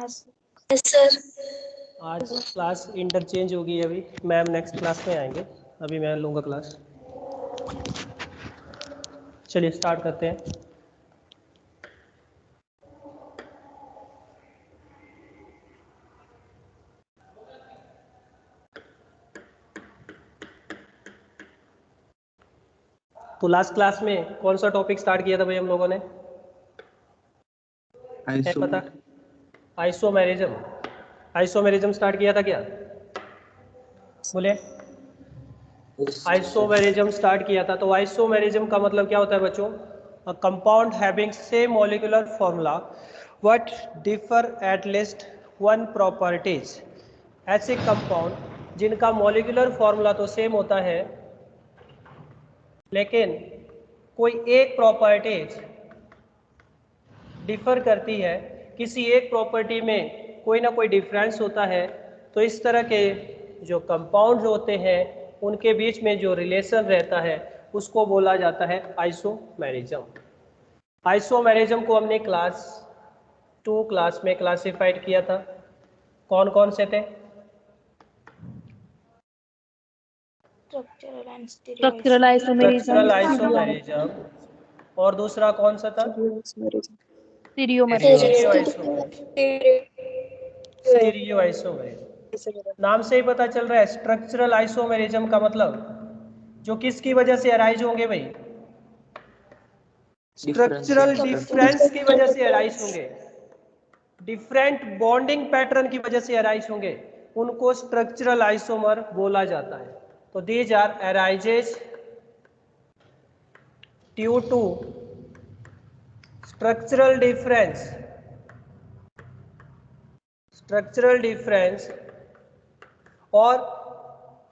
Yes sir. आज class interchange होगी, अभी मैम नेक्स्ट क्लास में आएंगे, अभी मैं लूँगा क्लास। चलिए स्टार्ट करते हैं। तो लास्ट क्लास में कौन सा टॉपिक स्टार्ट किया था भाई हम लोगों ने? है पता? आइसोमेरिज्म। आइसोमेरिज्म स्टार्ट किया था क्या? बोले आइसोमेरिज्म स्टार्ट किया था। तो आइसोमेरिज्म का मतलब क्या होता है बच्चों? A compound having same molecular formula but differ at least one properties. ऐसे कंपाउंड जिनका मॉलिक्यूलर फॉर्मूला तो सेम होता है लेकिन कोई एक प्रॉपर्टीज डिफर करती है, किसी एक प्रॉपर्टी में कोई ना कोई डिफरेंस होता है, तो इस तरह के जो कंपाउंड होते हैं उनके बीच में जो रिलेशन रहता है उसको बोला जाता है आइसोमेरिज्म। आइसोमेरिज्म को हमने क्लास 2 क्लास में क्लासिफाइड किया था। कौन कौन से थे? स्ट्रक्चरल स्ट्रक्चरल आइसोमेरिज्म, आइसोमेरिज्म और दूसरा कौन सा था? स्टीरियोमेरिज्म। Stereo isomerism. नाम से ही पता चल रहा है स्ट्रक्चरल आइसोमेरिज्म का मतलब जो किसकी वजह से अराइज होंगे भाई? स्ट्रक्चरल डिफरेंस की वजह से अराइज होंगे, डिफरेंट बॉन्डिंग पैटर्न की वजह से अराइज होंगे, उनको स्ट्रक्चरल आइसोमर बोला जाता है। तो these are arises due to structural difference, structural difference, और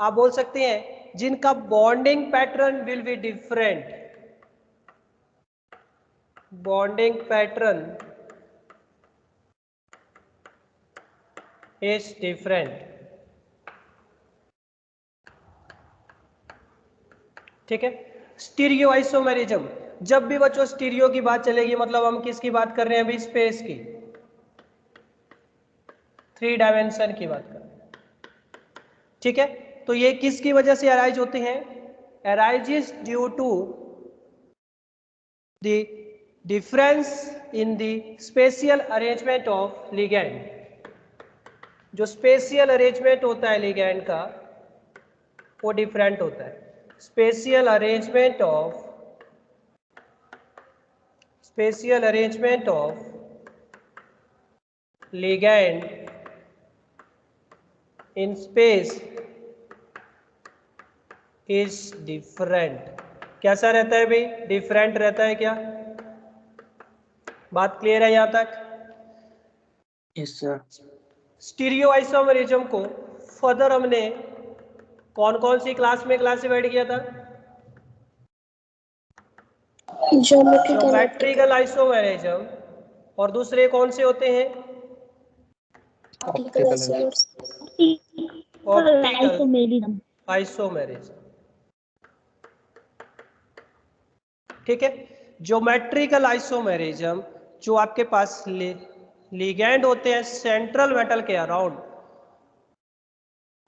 आप बोल सकते हैं जिनका bonding pattern will be different, bonding pattern is different. ठीक है। स्टीरियो आइसोमेरिज्म, जब भी बच्चों स्टीरियो की बात चलेगी मतलब हम किसकी बात कर रहे हैं अभी? स्पेस की, 3 डायमेंशन की बात कर रहे हैं। ठीक है। तो ये किसकी वजह से अराइज होते हैं? Arises due to the difference in the spatial arrangement of ligand. जो स्पेशियल अरेंजमेंट होता है लिगैंड का वो डिफरेंट होता है। Spatial arrangement of, spatial arrangement of ligand in space is different. कैसा रहता है भाई? डिफरेंट रहता है क्या? बात क्लियर है यहां तक? Yes sir. स्टीरियो आइसोमेरिज्म को फर्दर हमने कौन कौन सी क्लास में क्लासिफाइड किया था? ज्योमेट्रिकल आइसोमेरिज्म, और दूसरे कौन से होते हैं? Optical optical isomerism. ठीक है। ज्योमेट्रिकल आइसोमेरिज्म जो आपके पास लिगैंड होते हैं सेंट्रल मेटल के अराउंड,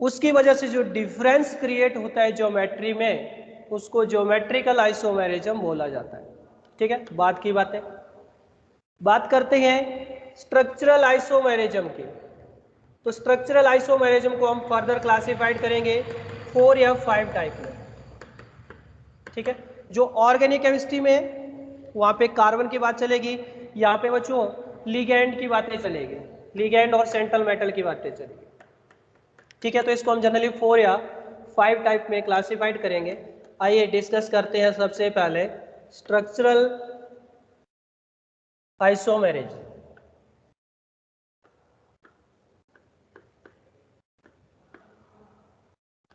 उसकी वजह से जो डिफरेंस क्रिएट होता है ज्योमेट्री में उसको ज्योमेट्रिकल आइसोमेरिज्म बोला जाता है। ठीक है। बात की बात है। बात करते हैं स्ट्रक्चरल आइसोमेरिज्म की। तो स्ट्रक्चरल आइसोमेरिज्म को हम फर्दर क्लासिफाइड करेंगे 4 या 5 टाइप में। ठीक है। जो ऑर्गेनिक केमिस्ट्री में वहां पे कार्बन की बात चलेगी, यहाँ पे बच्चों लिगैंड की बातें चलेगी, लिगैंड और सेंट्रल मेटल की बातें चलेगी। ठीक है। तो इसको हम जनरली 4 या 5 टाइप में क्लासिफाइड करेंगे। आइए डिस्कस करते हैं सबसे पहले स्ट्रक्चरल आइसोमेरिज्म।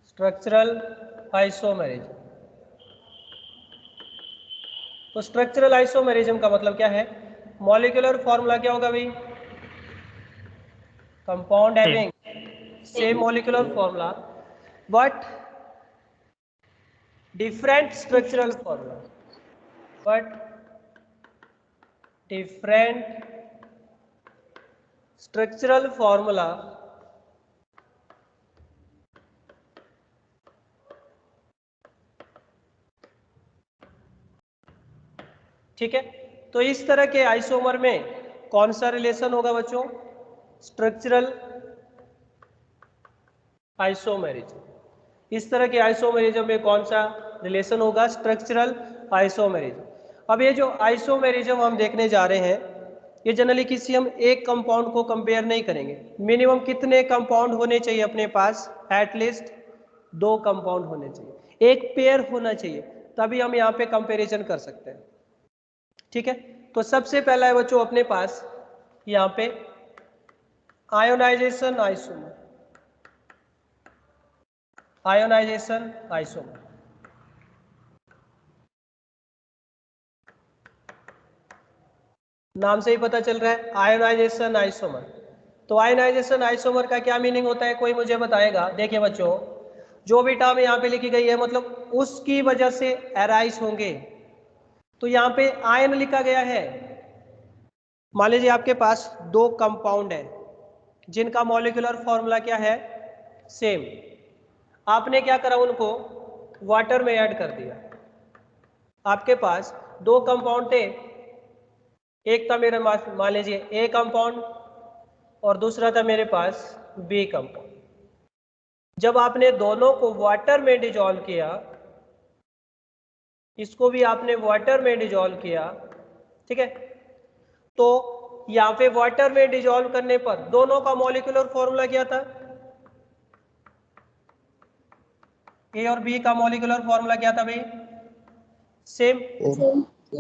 Structural isomerism. तो स्ट्रक्चरल आइसोमेरिज्म का मतलब क्या है? मॉलिक्यूलर फॉर्मूला क्या होगा भाई? Compound having same molecular formula but different structural formula, but different structural formula ठीक है। तो इस तरह के आइसोमर में कौन सा रिलेशन होगा बच्चों? Structural isomerism. इस तरह के आइसोमेरिज्म में कौन सा रिलेशन होगा? Structural isomerism. अब ये जो आइसोमेरिज्म हम देखने जा रहे हैं, ये जनरली किसी हम एक कंपाउंड को कंपेयर नहीं करेंगे। मिनिमम कितने कंपाउंड होने चाहिए अपने पास? एटलीस्ट 2 कंपाउंड होने चाहिए, एक पेयर होना चाहिए, तभी हम यहाँ पे कंपेरिजन कर सकते हैं। ठीक है। तो सबसे पहला है बच्चों अपने पास यहाँ पे आयोनाइजेशन आइसोमर। आयोनाइजेशन आइसोमर, नाम से ही पता चल रहा है आयोनाइजेशन आइसोमर। तो आयोनाइजेशन आइसोमर का क्या मीनिंग होता है? कोई मुझे बताएगा? देखिए बच्चों, जो भी टर्म यहाँ पे लिखी गई है मतलब उसकी वजह से अराइज होंगे। तो यहाँ पे आयन लिखा गया है। मान लीजिए आपके पास 2 कंपाउंड है जिनका मॉलिक्यूलर फॉर्मूला क्या है? सेम। आपने क्या करा? उनको वाटर में ऐड कर दिया। आपके पास 2 कंपाउंड थे, एक था मेरे मान लीजिए ए कंपाउंड और दूसरा था मेरे पास बी कंपाउंड। जब आपने दोनों को वाटर में डिजॉल्व किया, इसको भी आपने वाटर में डिजॉल्व किया, ठीक है, तो यहाँ पे वाटर में डिजॉल्व करने पर दोनों का मॉलिक्यूलर फॉर्मूला क्या था? ए और बी का मॉलिक्यूलर फॉर्मूला क्या था भाई? सेम।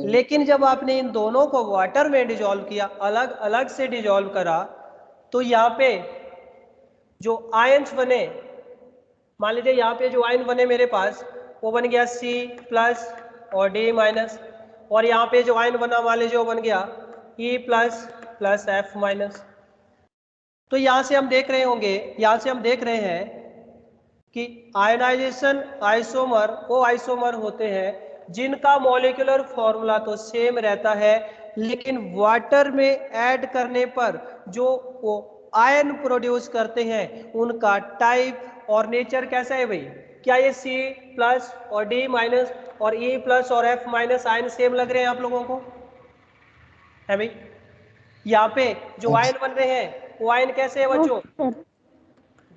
लेकिन जब आपने इन दोनों को वाटर में डिजॉल्व किया, अलग अलग से डिजॉल्व करा, तो यहाँ पे जो आयंस बने, मान लीजिए यहाँ पे जो आयन बने मेरे पास, वो बन गया C+ और D-, और यहाँ पे जो आयन बना मान लीजिए वो बन गया E+ + F-। तो यहाँ से हम देख रहे होंगे, यहाँ से हम देख रहे हैं कि आयनाइजेशन आइसोमर वो आइसोमर होते हैं जिनका मॉलिक्यूलर फॉर्मूला तो सेम रहता है, लेकिन वाटर में ऐड करने पर जो वो आयन प्रोड्यूस करते हैं उनका टाइप और नेचर कैसा है भाई? क्या ये C+ और D- और E+ और F- आयन सेम लग रहे हैं आप लोगों को? है भाई? यहाँ पे जो आयन बन रहे हैं वो आयन कैसे है बच्चों?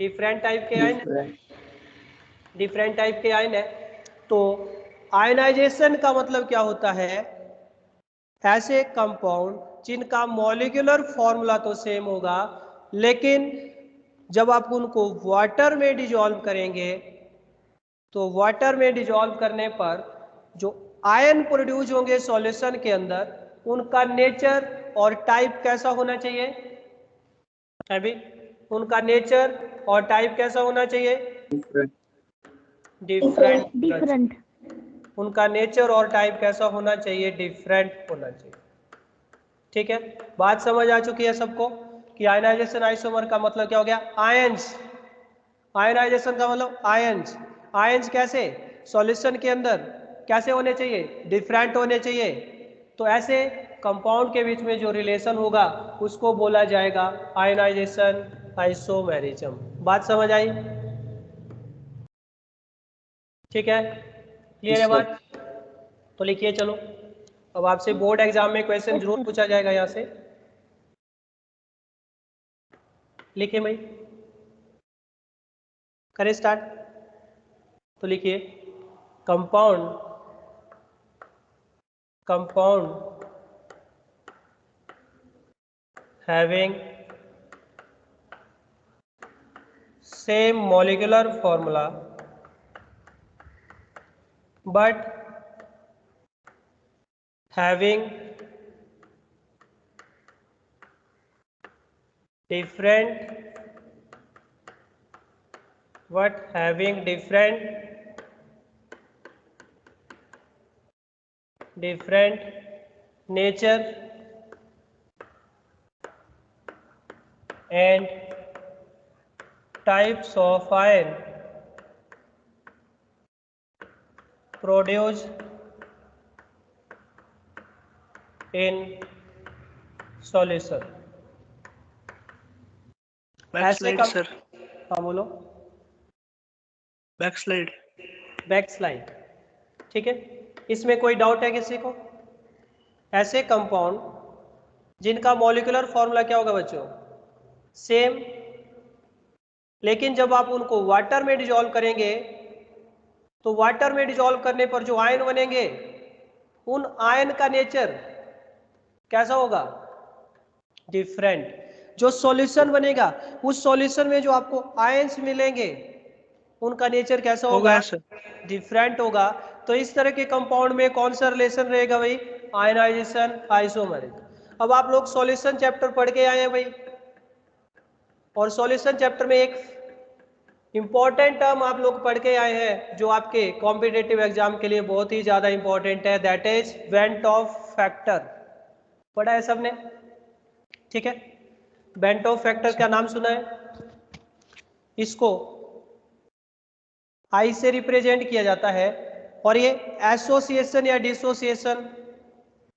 डिफरेंट टाइप के आयन, डिफरेंट टाइप के आयन है। तो आयनाइजेशन का मतलब क्या होता है? ऐसे कंपाउंड जिनका मॉलिक्यूलर फॉर्मूला तो सेम होगा, लेकिन जब आप उनको वाटर में डिजॉल्व करेंगे तो वाटर में डिजॉल्व करने पर जो आयन प्रोड्यूस होंगे सॉल्यूशन के अंदर, उनका नेचर और टाइप कैसा होना चाहिए? अभी उनका नेचर और टाइप कैसा होना चाहिए? डिफरेंट। उनका नेचर और टाइप कैसा होना चाहिए? डिफरेंट होना चाहिए। ठीक है, बात समझ आ चुकी है सबको कि आयनाइजेशन आइसोमर का मतलब क्या हो गया? आयंस। आयनाइजेशन का मतलब आयंस। आयंस कैसे? सॉल्यूशन के अंदर कैसे होने चाहिए? डिफरेंट होने चाहिए। तो ऐसे कंपाउंड के बीच में जो रिलेशन होगा उसको बोला जाएगा आयनाइजेशन आइसोमेरिज्म। बात समझ आई? ठीक है, क्लियर है बात? तो लिखिए चलो, अब आपसे बोर्ड एग्जाम में क्वेश्चन जरूर पूछा जाएगा। यहाँ से लिखिए भाई, करें स्टार्ट। तो लिखिए compound, compound having same molecular formula but having different nature and types of ion produced in solution। Backslide sir. हाँ बोलो। बैकस्लाइड। बैकस्लाइड, ठीक है। इसमें कोई डाउट है किसी को? ऐसे कंपाउंड जिनका मॉलिक्यूलर फॉर्मूला क्या होगा बच्चों? सेम, लेकिन जब आप उनको वाटर में डिजोल्व करेंगे तो वाटर में डिजोल्व करने पर जो आयन बनेंगे उन आयन का नेचर कैसा होगा? डिफरेंट। जो सॉल्यूशन बनेगा उस सॉल्यूशन में जो आपको आयंस मिलेंगे उनका नेचर कैसा होगा? सर। डिफरेंट होगा। तो इस तरह के कंपाउंड में कौन सा रिलेशन रहेगा भाई? Ionization isomerism. अब आप लोग सॉल्यूशन चैप्टर पढ़ के आए हैं भाई, और सॉल्यूशन चैप्टर में एक इंपॉर्टेंट टर्म आप लोग पढ़ के आए हैं जो आपके कॉम्पिटिटिव एग्जाम के लिए बहुत ही ज्यादा इंपॉर्टेंट है, that is went Hoff factor. पढ़ा है सबने? ठीक है। बेंट ऑफ फैक्टर का नाम सुना है? इसको आई से रिप्रेजेंट किया जाता है, और ये एसोसिएशन या डिसोसिएशन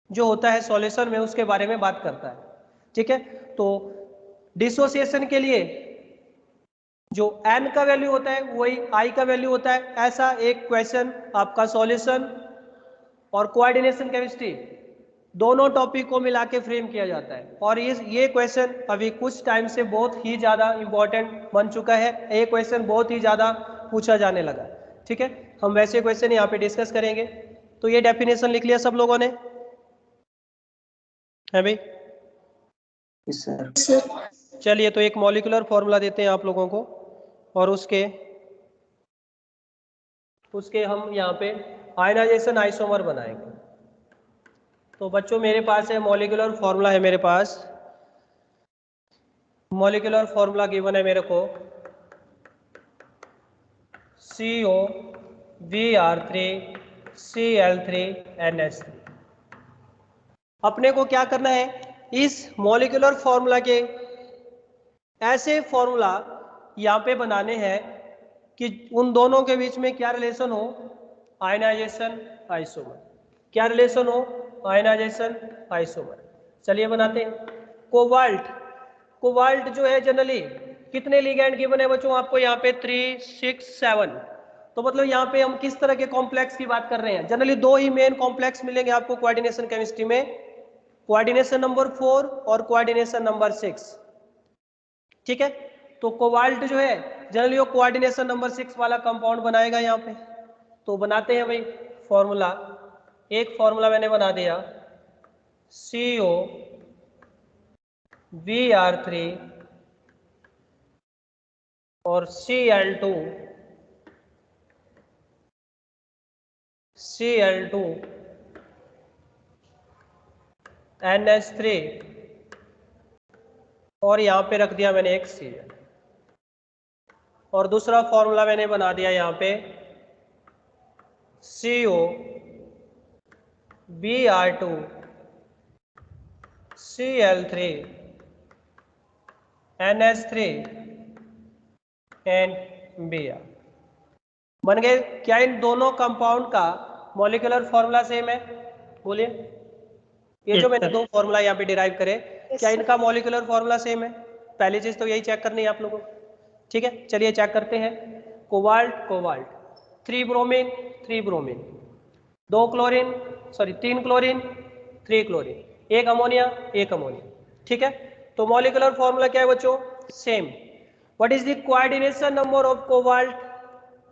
जो होता है सॉल्यूशन में उसके बारे में बात करता है। ठीक है। तो डिसोसिएशन के लिए जो n का वैल्यू होता है वही i का वैल्यू होता है। ऐसा एक क्वेश्चन आपका सॉल्यूशन और कोऑर्डिनेशन केमिस्ट्री दोनों टॉपिक को मिला के फ्रेम किया जाता है, और ये क्वेश्चन अभी कुछ टाइम से बहुत ही ज़्यादा इंपॉर्टेंट बन चुका है। ये क्वेश्चन बहुत ही ज़्यादा पूछा जाने लगा। ठीक है, हम वैसे क्वेश्चन यहाँ पे डिस्कस करेंगे। तो ये डेफिनेशन लिख लिया सब लोगों ने? है भाई? सर। चलिए, तो एक मॉलिक्यूलर फॉर्मूला देते हैं आप लोगों को, और उसके हम यहाँ पे आयनाइजेशन आइसोमर बनाएंगे। तो बच्चों मेरे पास है मॉलिक्यूलर फॉर्मूला, है मेरे पास मॉलिक्यूलर फॉर्मूला गिवन है मेरे को COVR3CL3NH3। अपने को क्या करना है? इस मॉलिक्यूलर फॉर्मूला के ऐसे फॉर्मूला यहाँ पे बनाने हैं कि उन दोनों के बीच में क्या रिलेशन हो? Ionization isomer. क्या रिलेशन हो? Ionization isomer. चलिए बनाते हैं। कोबाल्ट जो है जनरली कितने लिगैंड गिवन है बच्चों आपको? यहाँ पे 3, 6, 7। तो मतलब यहाँ पे हम किस तरह के कॉम्प्लेक्स की बात कर रहे हैं? जनरली दो ही मेन कॉम्प्लेक्स मिलेंगे आपको कोऑर्डिनेशन केमिस्ट्री में, कोऑर्डिनेशन नंबर 4 और कोऑर्डिनेशन नंबर 6। ठीक है। तो कोबाल्ट जो है जनरली वो कोऑर्डिनेशन नंबर 6 वाला कंपाउंड बनाएगा यहाँ पे। तो बनाते हैं भाई फॉर्मूला। एक फॉर्मूला मैंने बना दिया, COVR3 और CL2NH3, और यहाँ पे रख दिया मैंने एक Cl। और दूसरा फॉर्मूला मैंने बना दिया यहाँ पे COBr2CL3NH3 बन गए। क्या इन दोनों कंपाउंड का मॉलिक्यूलर फॉर्मूला सेम है? बोलिए। ये जो मैंने दो फॉर्मूला यहाँ पे डिराइव करे, क्या इनका मॉलिक्यूलर फॉर्मूला सेम है? पहली चीज तो यही चेक करनी है आप लोगों को। ठीक है, चलिए चेक करते हैं। Cobalt 3 bromine 3 bromine, 3 chlorine 3 chlorine, एक अमोनिया 1 अमोनिया। ठीक है, तो मॉलिक्यूलर फॉर्मूला क्या है बच्चों? Same. What is the coordination number of cobalt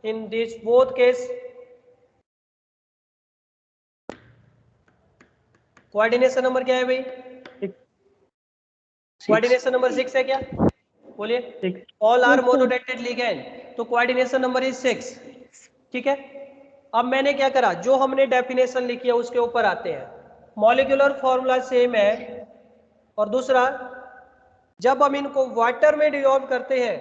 in this both case? Coordination number क्या है भाई? कोऑर्डिनेशन नंबर 6 है क्या? बोलिए। ऑल आर मोनोडेटेड लिगैंड, तो कोऑर्डिनेशन नंबर इज 6। ठीक है, अब मैंने क्या करा, जो हमने डेफिनेशन लिखी है उसके ऊपर आते हैं। मॉलिक्यूलर फॉर्मूला सेम है, और दूसरा जब हम इनको वाटर में डिसॉल्व करते हैं,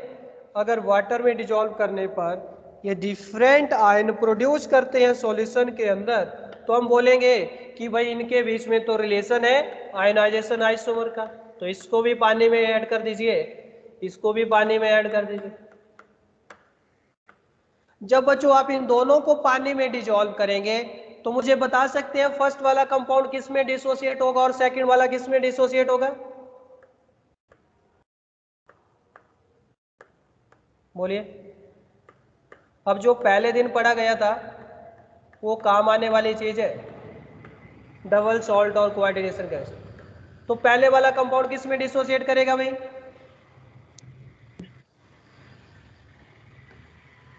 अगर वाटर में डिसॉल्व करने पर ये डिफरेंट आयन प्रोड्यूस करते हैं सॉल्यूशन के अंदर, तो हम बोलेंगे कि भाई इनके बीच में तो रिलेशन है आयनाइजेशन आइसोमर का। तो इसको भी पानी में ऐड कर दीजिए, इसको भी पानी में ऐड कर दीजिए। जब बच्चों आप इन दोनों को पानी में डिसॉल्व करेंगे तो मुझे बता सकते हैं फर्स्ट वाला कंपाउंड किस में डिसोसिएट होगा और सेकंड वाला किस में डिसोसिएट होगा? बोलिए। अब जो पहले दिन पढ़ा गया था वो काम आने वाली चीज है, डबल सॉल्ट और कोऑर्डिनेशन गैस। तो पहले वाला कंपाउंड किस में डिसोसिएट करेगा भाई?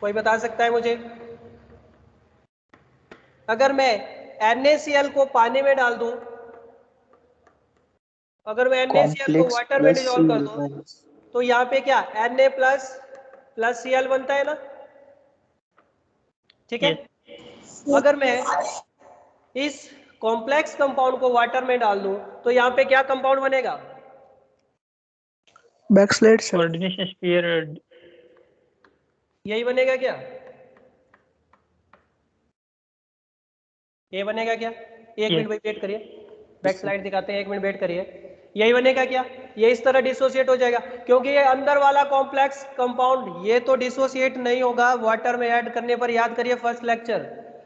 कोई बता सकता है मुझे? अगर मैं NaCl को पानी में डाल दूं, अगर मैं NaCl को कॉम्प्लेक्स वाटर में प्लस डिजोल्व कर Cl दूं, माइनस। तो यहाँ पे क्या Na प्लस Cl बनता है ना, ठीक है। अगर मैं इस कॉम्प्लेक्स कंपाउंड को वाटर में डाल दूं, तो यहाँ पे क्या कंपाउंड बनेगा? Backslide sir. Coordination sphere. यही बनेगा क्या? ये बनेगा क्या? एक मिनट भाई वेट करिए, बैक स्लाइड दिखाते हैं, एक मिनट वेट करिए। यही बनेगा क्या? ये इस तरह डिसोसिएट हो जाएगा, क्योंकि ये अंदर वाला कॉम्प्लेक्स कंपाउंड ये तो डिसोसिएट नहीं होगा वाटर में ऐड करने पर। याद करिए फर्स्ट लेक्चर,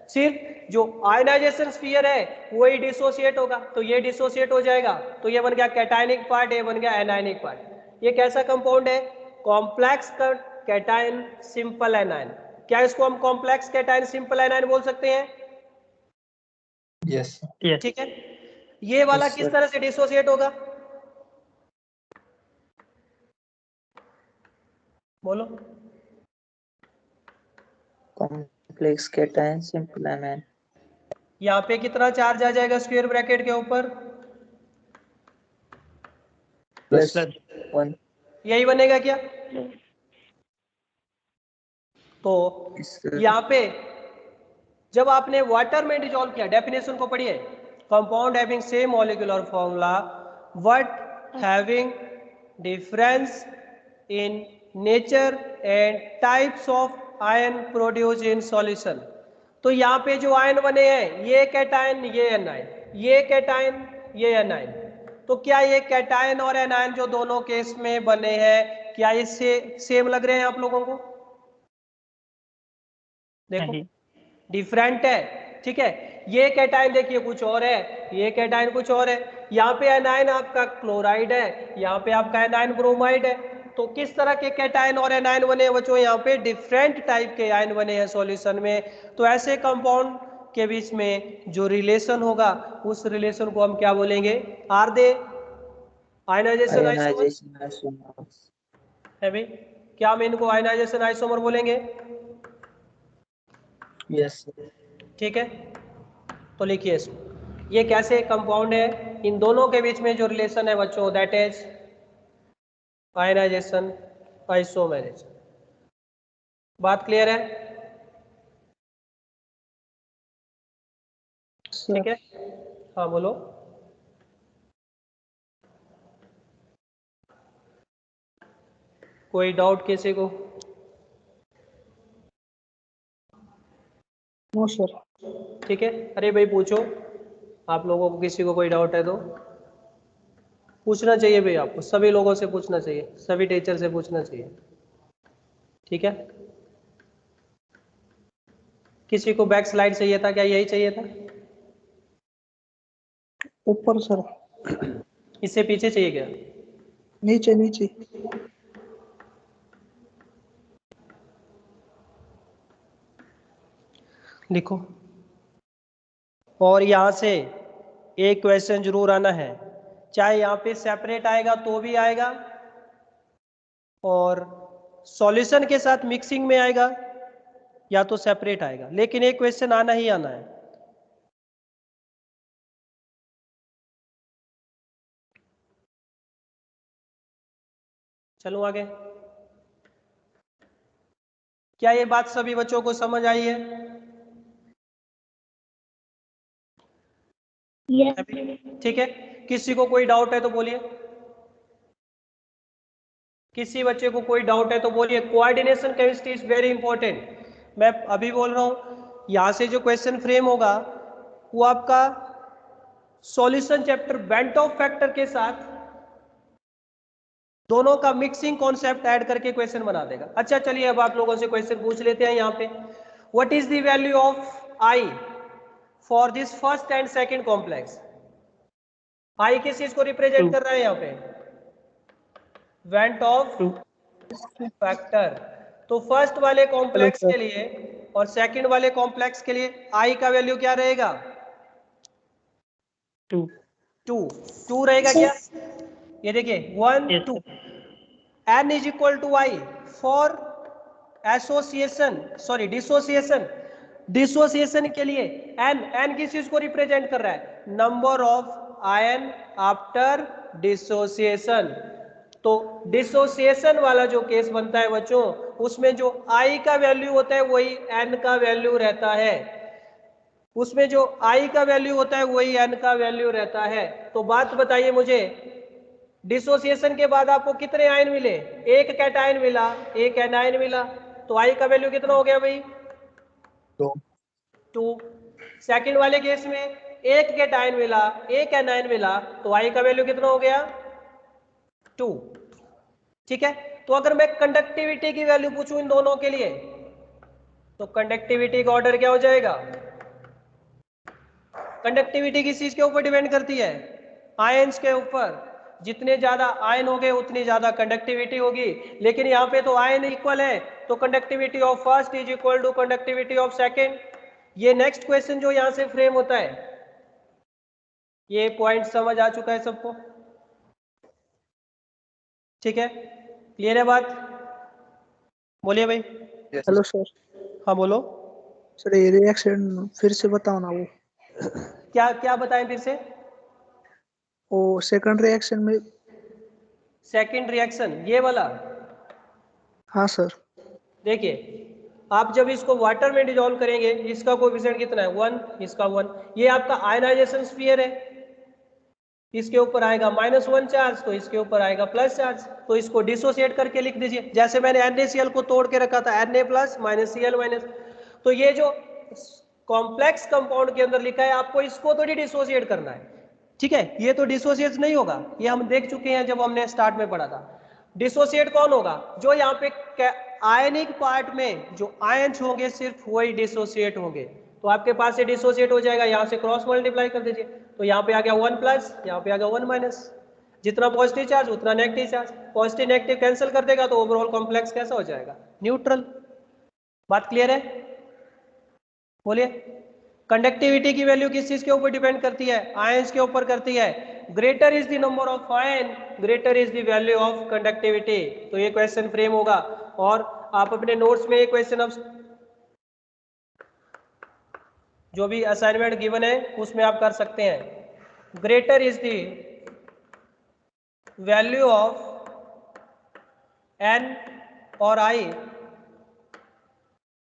सिर्फ जो आयनाइजेशन स्फीयर है वही डिसोसिएट होगा, तो ये डिसोसिएट हो जाएगा, तो ये बन गया कैटायनिक पार्ट, ये बन गया एनायनिक पार्ट। ये कैसा कंपाउंड है? Complex cation simple anion. क्या इसको हम कॉम्प्लेक्स कैटायन सिंपल एनायन बोल सकते हैं? यस ठीक है। ये वाला Yes, किस sir. तरह से डिसोसिएट होगा? बोलो। Complex cation simple anion. यहाँ पे कितना चार्ज आ जाएगा स्क्वायर ब्रैकेट के ऊपर? Plus plus 1। यही बनेगा क्या? तो Yes, sir. यहाँ पे जब आपने वाटर में डिसॉल्व किया, डेफिनेशन को पढ़िए, compound having same molecular formula but having difference in nature and types of ion produce in solution. तो यहाँ पे जो आयन बने हैं, ये कैटायन ये एनायन, ये कैटायन ये एनायन, तो क्या ये कैटायन और एनायन जो दोनों केस में बने हैं, क्या ये सेम लग रहे हैं आप लोगों को? देखो नहीं। डिफरेंट है, ठीक है। ये कैटायन देखिए कुछ और है, ये कैटायन कुछ और है। यहाँ पे एनायन आपका क्लोराइड है, यहाँ पे आपका एनायन ब्रोमाइड है। तो किस तरह के कैटायन और एनायन बने हैं बच्चों? यहाँ पे डिफरेंट टाइप के आयन बने हैं सॉल्यूशन में। तो ऐसे कंपाउंड के बीच में जो रिलेशन होगा उस रिलेशन को हम क्या बोलेंगे? Are they ionization isomer? Ionization isomers. है भाई, क्या हम इनको आयनाइजेशन आइसोमर बोलेंगे? यस ठीक है। तो लिखिए इसको, ये कैसे कंपाउंड है, इन दोनों के बीच में जो रिलेशन है बच्चों दैट इज आयनाइजेशन आइसोमेरिज्म। बात क्लियर है? ठीक है, हाँ बोलो। कोई डाउट किसी को? No sir. ठीक है, अरे भाई पूछो, आप लोगों को किसी को कोई डाउट है तो पूछना चाहिए भाई, आपको सभी लोगों से पूछना चाहिए, सभी टीचर से पूछना चाहिए, ठीक है। किसी को बैक स्लाइड चाहिए था क्या? यही चाहिए था? ऊपर सर। इससे पीछे चाहिए क्या? नीचे नीचे। लिखो। और यहां से एक क्वेश्चन जरूर आना है, चाहे यहाँ पे सेपरेट आएगा तो भी आएगा और सॉल्यूशन के साथ मिक्सिंग में आएगा या तो सेपरेट आएगा, लेकिन एक क्वेश्चन आना ही आना है। चलो आगे। क्या ये बात सभी बच्चों को समझ आई है? ठीक है, किसी को कोई डाउट है तो बोलिए, किसी बच्चे को कोई डाउट है तो बोलिए। Coordination chemistry is very important, मैं अभी बोल रहा हूं। यहां से जो क्वेश्चन फ्रेम होगा वो आपका solution chapter bent of factor के साथ दोनों का मिक्सिंग कॉन्सेप्ट ऐड करके क्वेश्चन बना देगा। अच्छा चलिए अब आप लोगों से क्वेश्चन पूछ लेते हैं यहाँ पे। What is the value of i for this first and second complex? I किस चीज को रिप्रेजेंट कर रहा है यहाँ पे? Van't Hoff factor. तो फर्स्ट वाले कॉम्प्लेक्स सर। के लिए और सेकंड वाले कॉम्प्लेक्स के लिए आई का वैल्यू क्या रहेगा? 2। 2 रहेगा क्या? ये देखिए 1 yes 2 sir. n is equal to i for association, sorry dissociation. Dissociation के लिए n किस चीज को रिप्रेजेंट कर रहा है? Number of ion after dissociation. तो डिसोसिएशन वाला जो केस बनता है बच्चों, उसमें जो I का वैल्यू होता है वही n का वैल्यू रहता है। उसमें जो I का वैल्यू होता है वही n का वैल्यू रहता है। तो बात बताइए मुझे, डिसोसिएशन के बाद आपको कितने आयन मिले? एक कैटायन मिला, एक एनायन मिला। तो I का वैल्यू कितना हो गया भाई? 2। सेकंड वाले केस में एक कैटायन मिला, एक एनायन मिला, तो I का वैल्यू कितना हो गया? 2। ठीक है। तो अगर मैं कंडक्टिविटी की वैल्यू पूछूं इन दोनों के लिए, तो कंडक्टिविटी का ऑर्डर क्या हो जाएगा? कंडक्टिविटी किस चीज के ऊपर डिपेंड करती है? आयंस के ऊपर। जितने ज्यादा आयन होंगे उतनी ज्यादा कंडक्टिविटी होगी। लेकिन यहाँ पे तो आयन इक्वल है, तो conductivity of first is equal to conductivity of second. ये नेक्स्ट क्वेश्चन जो यहां से फ्रेम होता है, ये पॉइंट समझ आ चुका है सबको? ठीक है, क्लियर है बात? बोलिए भाई। Hello sir. हाँ बोलो। सर ये रिएक्शन फिर से बताओ ना वो क्या क्या बताएं फिर से? वो सेकंड रिएक्शन में। सेकंड रिएक्शन ये वाला। हाँ सर। देखिए, आप जब इसको वाटर में डिजोल्व करेंगे, इसका कोएफिशिएंट कितना है? 1, इसका 1। ये आपका आयनाइजेशन स्फीयर है, इसके ऊपर आएगा -1 चार्ज, तो इसके ऊपर आएगा प्लस चार्ज। तो इसको डिसोसिएट करके लिख दीजिए, जैसे मैंने NaCl को तोड़ के रखा था, Na+ Cl-। तो ये जो कॉम्प्लेक्स कंपाउंड के अंदर लिखा है, आपको इसको तो डिसोसिएट करना है। ठीक है, ये तो डिसोसिएट नहीं होगा, ये हम देख चुके हैं जब हमने स्टार्ट में पढ़ा था। डिसोसिएट कौन होगा? जो यहाँ पे आयनिक पार्ट में जो आयंस होंगे सिर्फ वही डिसोसिएट होंगे। तो आपके पास से डिसोसिएट हो जाएगा, यहाँ से क्रॉस मल्टीप्लाई कर दीजिए, तो यहाँ पे आ गया 1+, यहाँ पे आ गया 1-। जितना पॉजिटिव चार्ज उतना negative charge, positive negative cancel कर देगा, तो ओवरऑल कॉम्प्लेक्स कैसा हो जाएगा? न्यूट्रल। बात क्लियर है? बोलिए। कंडक्टिविटी की वैल्यू किस चीज के ऊपर डिपेंड करती है? आयंस के ऊपर करती है। Greater is the number of ion, greater is the value of conductivity. तो ये क्वेश्चन फ्रेम होगा, और आप अपने नोट्स में ये क्वेश्चन अब जो भी असाइनमेंट गिवन है उसमें आप कर सकते हैं। Greater is the value of n और i,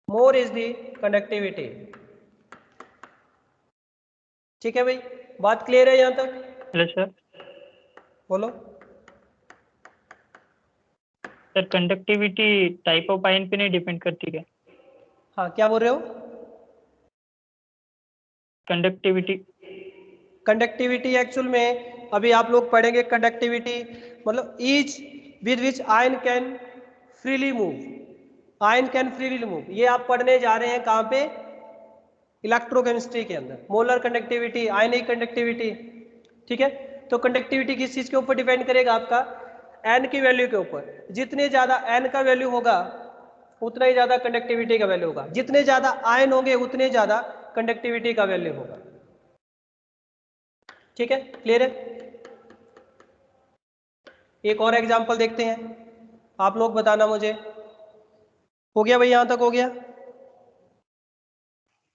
more is the conductivity. ठीक है भाई, बात क्लियर है यहां तक? Hello sir. बोलो। Sir conductivity type of ion पे नहीं डिपेंड करती क्या? हाँ, क्या बोल रहे हो? कंडक्टिविटी कंडक्टिविटी एक्चुअल में अभी आप लोग पढ़ेंगे। कंडक्टिविटी मतलब each with which ion can freely move, ion can freely move. ये आप पढ़ने जा रहे हैं कहाँ पे? इलेक्ट्रोकेमिस्ट्री के अंदर। मोलर कंडक्टिविटी, आयनिक कंडक्टिविटी। ठीक है, तो कंडक्टिविटी किस चीज के ऊपर डिपेंड करेगा? आपका एन की वैल्यू के ऊपर। जितने ज्यादा एन का वैल्यू होगा उतना ही ज्यादा कंडक्टिविटी का वैल्यू होगा। जितने ज्यादा आयन होंगे उतने ज्यादा कंडक्टिविटी का वैल्यू होगा। ठीक है, क्लियर है? एक और एग्जांपल देखते हैं, आप लोग बताना मुझे। हो गया भाई, यहां तक हो गया?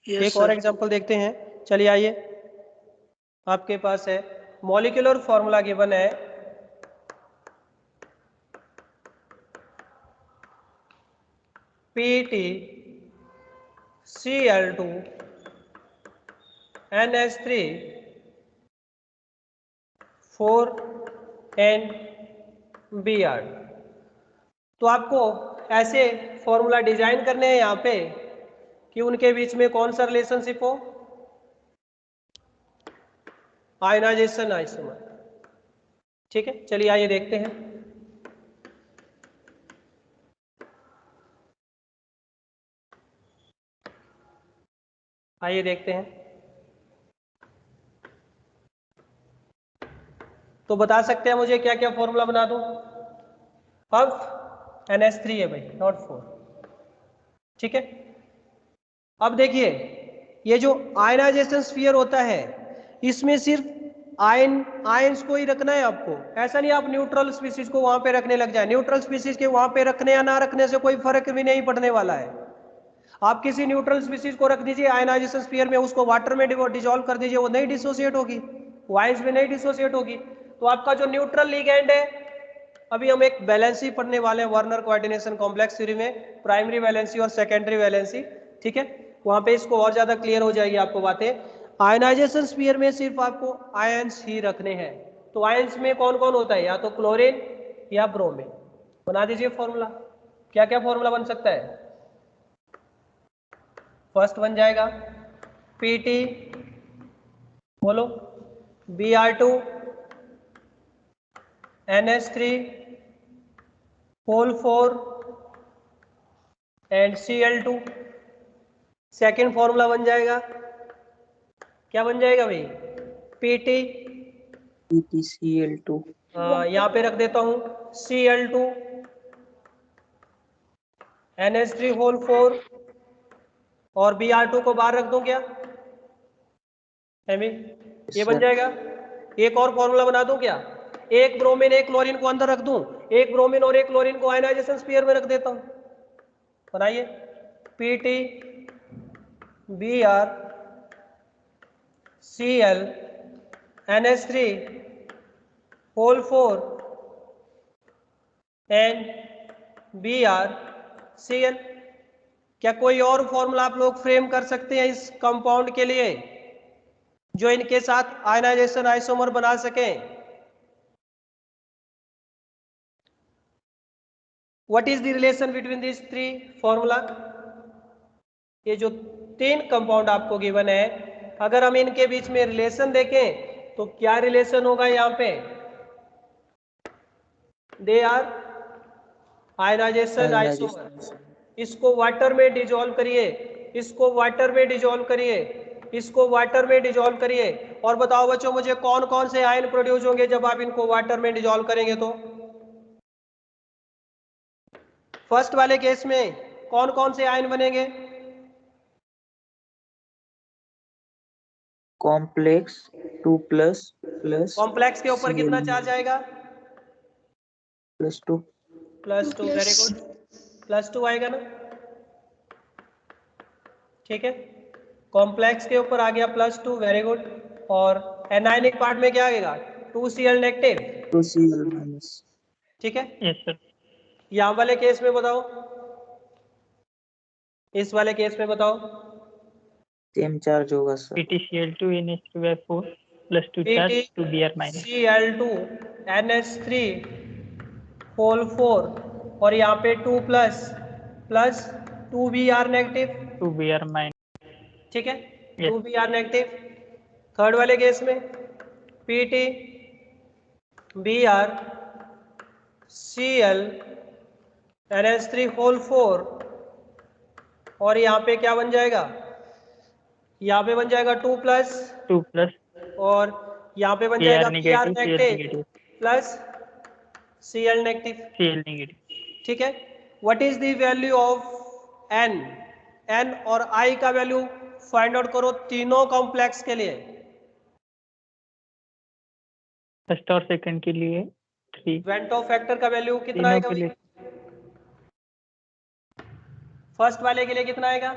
एक और एग्जांपल देखते हैं, चलिए आइए। आपके पास है मॉलिक्यूलर फॉर्मूला गिवन है PET Cl2 NH3 4NBr। तो आपको ऐसे फॉर्मूला डिजाइन करने हैं यहाँ पे कि उनके बीच में कौन सा रिलेशनशिप हो? Ionization isomer. ठीक है, चलिए आइए देखते हैं। आइए देखते हैं। तो बता सकते हैं मुझे क्या क्या फॉर्मूला बना दूं? अब NH3 है भाई, नॉट 4। ठीक है। अब देखिए ये जो आयनाइजेशन स्फीयर होता है इसमें सिर्फ आयंस को ही रखना है आपको, ऐसा नहीं आप न्यूट्रल स्पीसीज को वहां पे रखने लग जाए। न्यूट्रल स्पीसीज के वहां पे रखने या ना रखने से कोई फर्क भी नहीं पड़ने वाला है। आप किसी न्यूट्रल स्पीसीज को रख दीजिए आयनाइजेशन स्फीयर में, उसको वाटर में डिसॉल्व कर दीजिए, वो नहीं डिसोसिएट होगी, वो आयंस में नहीं डिसोसिएट होगी। तो आपका जो न्यूट्रल लिगेंड है, अभी हम एक वैलेंसी पढ़ने वाले हैं वर्नर कोऑर्डिनेशन कॉम्प्लेक्स थ्योरी में, प्राइमरी वैलेंसी और सेकेंडरी वैलेंसी, ठीक है। वहां पे इसको और ज्यादा क्लियर हो जाएगी आपको बातें। आयनाइजेशन स्फीयर में सिर्फ आपको आयंस ही रखने हैं। तो आयंस में कौन कौन होता है, या तो क्लोरीन या ब्रोमीन। बना दीजिए फॉर्मूला, क्या क्या फॉर्मूला बन सकता है। फर्स्ट बन जाएगा Pt, बोलो, Br2 NH3 whole 4 and Cl2। Second formula बन जाएगा, क्या बन जाएगा भाई, Pt, PtCl2। यहाँ पे रख देता हूं Cl2 NH3 होल 4 और Br2 को बाहर रख दूं क्या, है भी ये बन जाएगा। एक और फॉर्मूला बना दूं क्या, एक ब्रोमीन एक क्लोरीन को अंदर रख दूं, एक ब्रोमीन और एक क्लोरीन को आयनाइजेशन स्फीयर में रख देता हूं। बनाइए Pt Br Cl NH3 whole 4 and Br Cl। क्या कोई और फॉर्मूला आप लोग फ्रेम कर सकते हैं इस कंपाउंड के लिए जो इनके साथ आयनाइजेशन आइसोमर बना सकें। What is the relation between this three formula. ये जो तीन कंपाउंड आपको गिवन है, अगर हम इनके बीच में रिलेशन देखें तो क्या रिलेशन होगा यहाँ पे, दे आर आयनाइजेशन आइसोमर। इसको वाटर में डिजोल्व करिए, इसको वाटर में डिजोल्व करिए, इसको वाटर में डिजोल्व करिए, और बताओ बच्चों मुझे कौन कौन से आयन प्रोड्यूस होंगे जब आप इनको वाटर में डिजोल्व करेंगे। तो फर्स्ट वाले केस में कौन कौन से आयन बनेंगे, कॉम्प्लेक्स 2 प्लस कॉम्प्लेक्स के ऊपर कितना चार्ज आएगा, +2। +2। वेरी गुड, +2 आएगा ना, ठीक है। कॉम्प्लेक्स के ऊपर आ गया +2, वेरी गुड। और एनायनिक पार्ट में क्या आएगा, 2Cl नेगेटिव, 2Cl-। ठीक है। Yes sir. यहाँ वाले केस में बताओ, इस वाले केस में बताओ, सेम चार्ज होगा sir. PtCl2 NH3/4 +2 charge 2 Br-। Cl2 NH3 whole 4 और यहाँ पे 2 प्लस 2 Br नेगेटिव, 2 Br-। ठीक है, Yes. 2 Br negative. थर्ड वाले केस में Pt Br Cl NH3 whole 4 और यहाँ पे क्या बन जाएगा, यहाँ पे बन जाएगा 2 प्लस और यहाँ पे बन जाएगा Br Cl negative plus Cl negative, Cl negative. ठीक है। What is the value of n और I का वैल्यू फाइंड आउट करो तीनों कॉम्प्लेक्स के लिए। फर्स्ट और सेकंड के लिए 3, वेंटो फैक्टर का वैल्यू कितना तीनों आएगा के लिए भाई? फर्स्ट वाले के लिए कितना आएगा,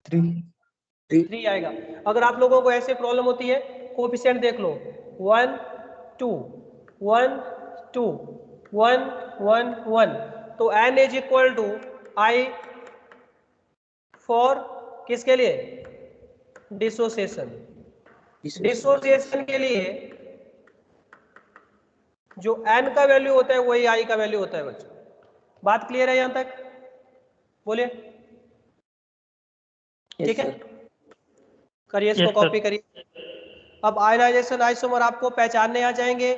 3 आएगा। अगर आप लोगों को ऐसे प्रॉब्लम होती है, कोएफिशिएंट देख लो, 1 2 1 2 1 1 1, तो n is equal to i for किसके लिए, डिसोसिएशन। डिसोसिएशन के लिए जो n का वैल्यू होता है वही i का वैल्यू होता है बच्चों। बात क्लियर है यहां तक, बोलिए, ठीक है। करिए इसको Yes, sir. कॉपी करिए। अब आयनाइजेशन आइसोमर आपको पहचानने आ जाएंगे,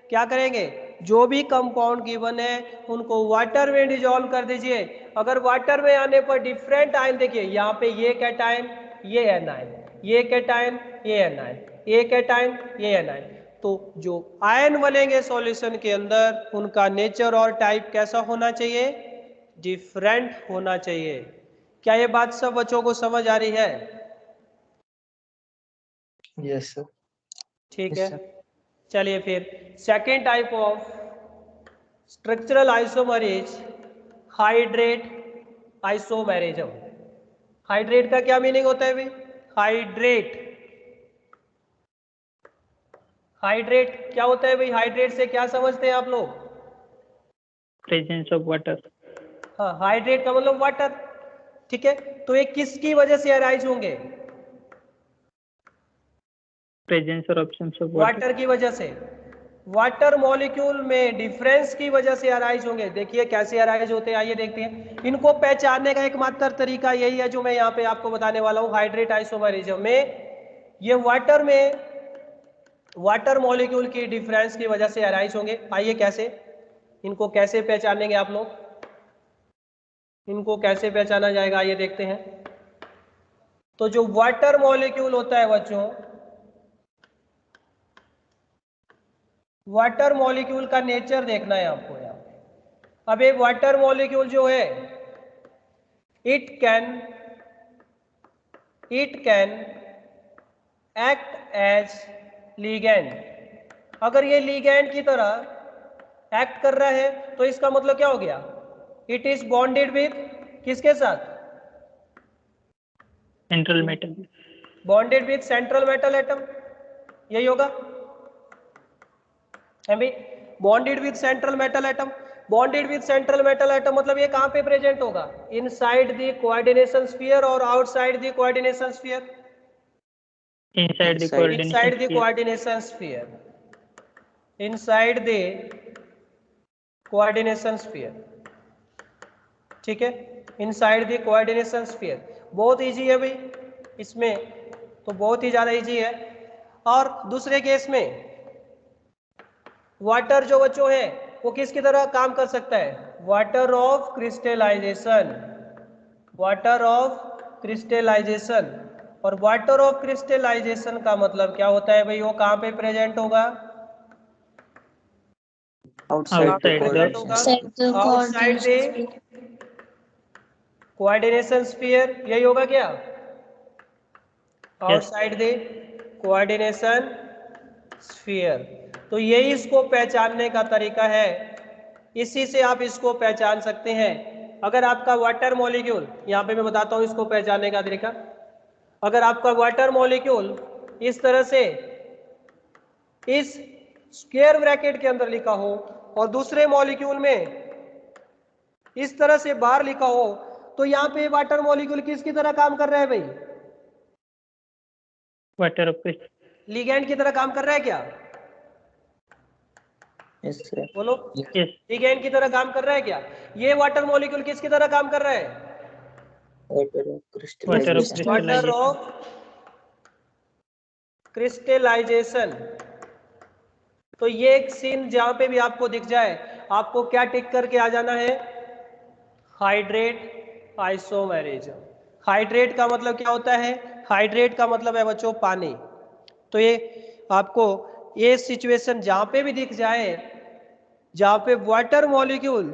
क्या करेंगे, जो भी कंपाउंड गिवन है उनको वाटर में डिजोल्व कर दीजिए। अगर वाटर में आने पर डिफरेंट आयन, देखिए यहाँ पे ये कैटायन ये एनायन, ये कैटायन ये एनायन, ये कैटायन ये एनायन, तो जो आयन बनेंगे सॉल्यूशन के अंदर उनका नेचर और टाइप कैसा होना चाहिए, डिफरेंट होना चाहिए। क्या ये बात सब बच्चों को समझ आ रही है? Yes sir. ठीक Yes, है, sir. चलिए फिर second type of structural isomer is hydrate isomerism. Hydrate का क्या मीनिंग होता है भाई? हाइड्रेट, हाइड्रेट क्या होता है भाई? हाइड्रेट से क्या समझते हैं आप लोग? Presence of water. हाँ, हाइड्रेट का मतलब वाटर। ठीक है, तो ये किसकी वजह से अराइज होंगे? प्रेजेंस और ऑब्सेंस ऑफ वाटर। वाटर की वजह से। वाटर मॉलिक्यूल में डिफरेंस की वजह से अराइज होंगे। देखिए कैसे अराइज होते हैं, आइए देखते हैं। इनको पहचानने का एकमात्र तरीका यही है जो मैं यहाँ पे आपको बताने वाला हूँ। हाइड्रेट आइसोमेरिज्म में ये वाटर में वाटर मॉलिक्यूल की डिफरेंस की वजह से अराइज होंगे। आइए कैसे, इनको कैसे पहचानेंगे आप लोग, इनको कैसे पहचाना जाएगा, आइए देखते हैं। तो जो वाटर मॉलिक्यूल होता है बच्चों, वाटर मॉलिक्यूल का नेचर देखना है आपको यहाँ पे। अब एक वाटर मॉलिक्यूल जो है it can act as ligand. अगर ये लिगैंड की तरह एक्ट कर रहा है तो इसका मतलब क्या हो गया? इट इज बॉन्डेड विथ किसके साथ? Central metal. Bonded with central metal atom, यही होगा है भाई। Bonded with central metal atom, bonded with central metal atom मतलब ये कहां पे प्रेजेंट होगा? इनसाइड द कोऑर्डिनेशन स्फीयर और outside the coordination sphere? Inside the Inside. Coordination inside the coordination sphere, inside the coordination sphere. ठीक है, inside the coordination sphere. बहुत easy है भाई इसमें, तो बहुत ही ज्यादा इजी है। और दूसरे केस में वाटर जो बच्चों है वो किसकी तरह काम कर सकता है? Water of crystallization, water of crystallization. और वाटर ऑफ क्रिस्टलाइजेशन का मतलब क्या होता है भाई? वो कहाँ पे प्रेजेंट होगा? Outside कहाँ पे the आउटसाइड प्रेजेंट द होगा? Outside the outside coordination the sphere. Coordination sphere, यही होगा क्या? Yes. Outside the coordination sphere. तो यही इसको पहचानने का तरीका है, इसी से आप इसको पहचान सकते हैं। अगर आपका वाटर मॉलिक्यूल, यहाँ पे मैं बताता हूँ इसको पहचानने का तरीका। अगर आपका वाटर मॉलिक्यूल इस तरह से इस स्क्वायर ब्रैकेट के अंदर लिखा हो और दूसरे मॉलिक्यूल में इस तरह से बाहर लिखा हो, तो यहाँ पे वाटर मॉलिक्यूल किसकी तरह काम कर रहा है भाई? वाटर ऑफ लिगैंड की तरह काम कर रहा है क्या? Yes, sir. बोलो, यस। लिगैंड की तरह काम कर रहा है क्या? ये वाटर मॉलिक्यूल किसकी तरह काम कर रहा है? Water of water of crystallization. Water crystallization. Of crystallization. तो ये एक सीन जहां पे भी आपको दिख जाए, आपको क्या टिक करके आ जाना है? Hydrate isomerism. हाइड्रेट का मतलब क्या होता है? हाइड्रेट का मतलब है बच्चों पानी। तो ये आपको ये सिचुएशन जहां पे भी दिख जाए, जहां पे water molecule